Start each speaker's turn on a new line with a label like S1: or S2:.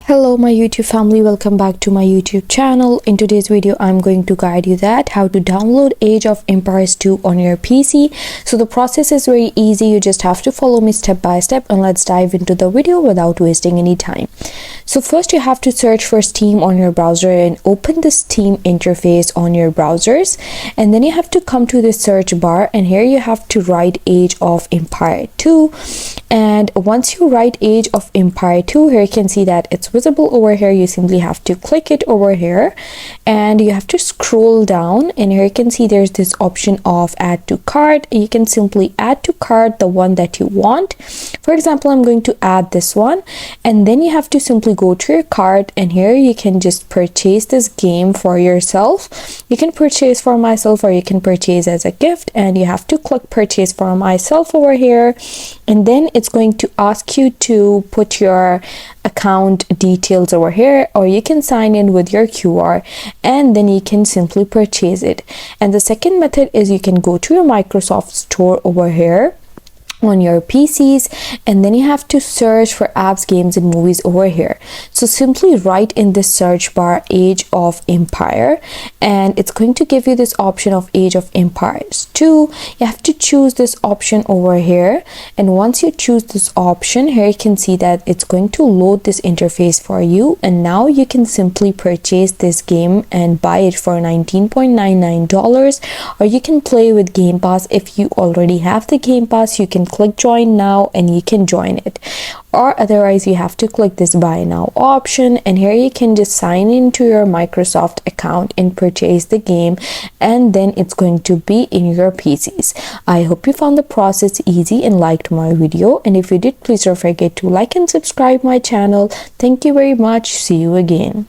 S1: Hello my YouTube family, welcome back to my YouTube channel. In today's video I'm going to guide you that how to download Age of Empires 2 on your PC. So the process is very easy, you just have to follow me step by step, and let's dive into the video without wasting any time. So first you have to search for Steam on your browser and open the Steam interface on your browsers, and then you have to come to the search bar, and here you have to write Age of Empire 2. And once you write Age of Empire 2, here you can see that it's visible over here. You simply have to click it over here and you have to scroll down, and here you can see there's this option of add to cart. You can simply add to cart the one that you want. For example, I'm going to add this one, and then you have to simply go to your cart, and here you can just purchase this game for yourself. You can purchase for myself or you can purchase as a gift, and you have to click purchase for myself over here, and then it's going to ask you to put your account details over here, or you can sign in with your QR, and then you can simply purchase it. And the second method is you can go to your Microsoft Store over here on your PCs, and then you have to search for apps, games and movies over here. So simply write in this search bar Age of Empire, and it's going to give you this option of Age of Empires 2. You have to choose this option over here, and once you choose this option, here you can see that it's going to load this interface for you, and now you can simply purchase this game and buy it for $19.99, or you can play with Game Pass. If you already have the Game Pass, you can click join now and you can join it, or otherwise you have to click this buy now option, and here you can just sign into your Microsoft account and purchase the game, and then it's going to be in your PCs. I hope you found the process easy and liked my video, and if you did, please don't forget to like and subscribe my channel. Thank you very much. See you again.